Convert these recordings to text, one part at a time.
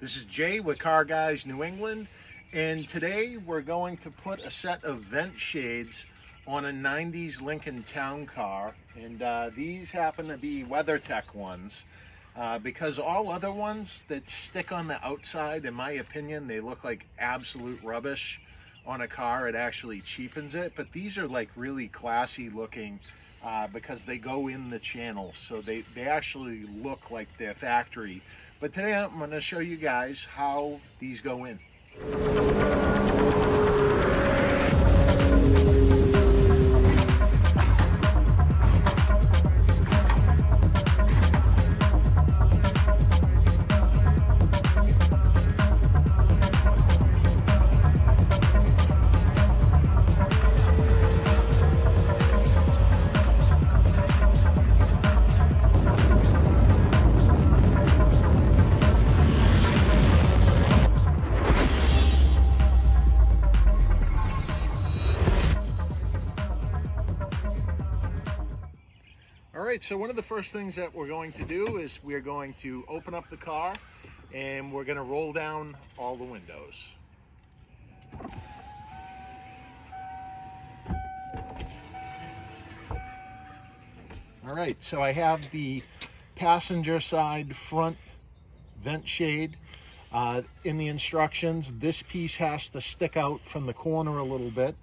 This is Jay with Car Guys New England, and today we're going to put a set of vent shades on a 90s Lincoln Town Car, and these happen to be WeatherTech ones because all other ones that stick on the outside, in my opinion, they look like absolute rubbish on a car. It actually cheapens it, but these are like really classy looking because they go in the channel, so they actually look like they're factory. But today I'm going to show you guys how these go in. Alright, so one of the first things that we're going to do is we're going to open up the car and we're going to roll down all the windows. Alright, so I have the passenger side front vent shade. In the instructions, this piece has to stick out from the corner a little bit,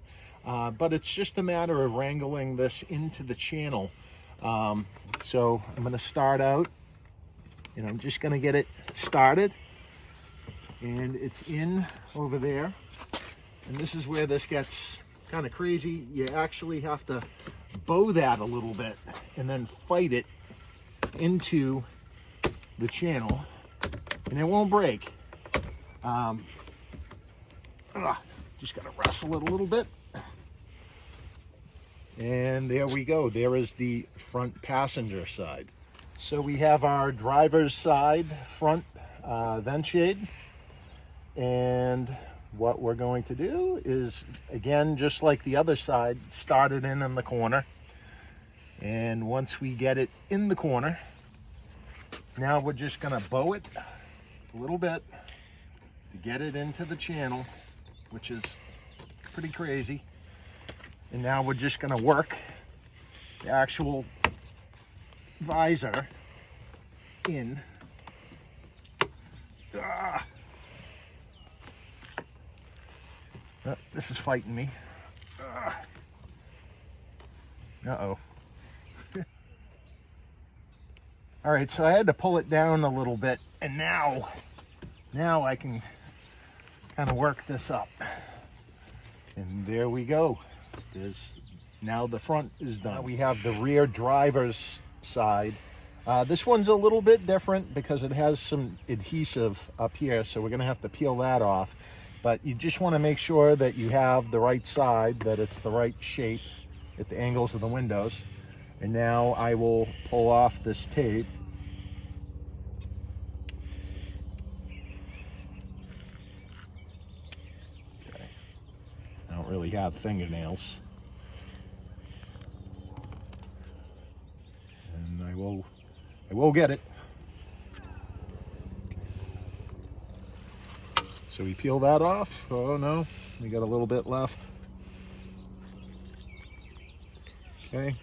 but it's just a matter of wrangling this into the channel. So I'm going to start out and I'm just going to get it started, and it's in over there, and this is where this gets kind of crazy. You actually have to bow that a little bit and then fight it into the channel, and it won't break. Just got to wrestle it a little bit. And there we go. There is the front passenger side. So we have our driver's side front vent shade. And what we're going to do is, again, just like the other side, start it in the corner. And once we get it in the corner, now we're just going to bow it a little bit to get it into the channel, which is pretty crazy. And now we're just going to work the actual visor in. Oh, this is fighting me. Uh-oh. All right, so I had to pull it down a little bit, and now I can kind of work this up. And there we go. Now the front is done. We have the rear driver's side. This one's a little bit different because it has some adhesive up here, so we're going to have to peel that off. But you just want to make sure that you have the right side, that it's the right shape at the angles of the windows. And now I will pull off this tape. Okay. I don't really have fingernails. I will get it. So we peel that off. Oh no, we got a little bit left. Okay.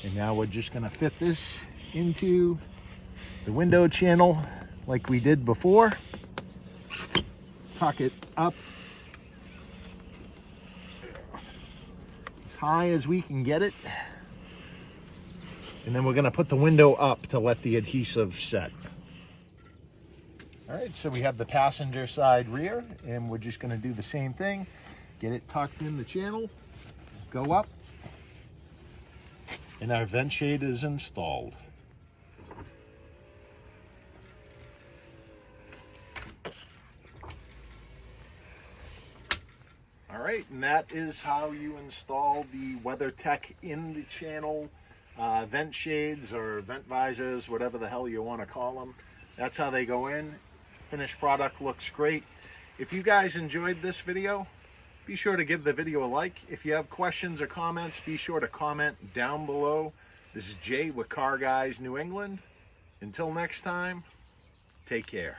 And now we're just gonna fit this into the window channel like we did before. Tuck it up as high as we can get it. And then we're going to put the window up to let the adhesive set. All right, so we have the passenger side rear, and we're just going to do the same thing. Get it tucked in the channel, go up, and our vent shade is installed. All right, and that is how you install the WeatherTech in the channel vent shades or vent visors, whatever the hell you want to call them. That's how they go in. Finished product looks great. If you guys enjoyed this video, be sure to give the video a like. If you have questions or comments, be sure to comment down below. This is Jay with Car Guys New England. Until next time, take care.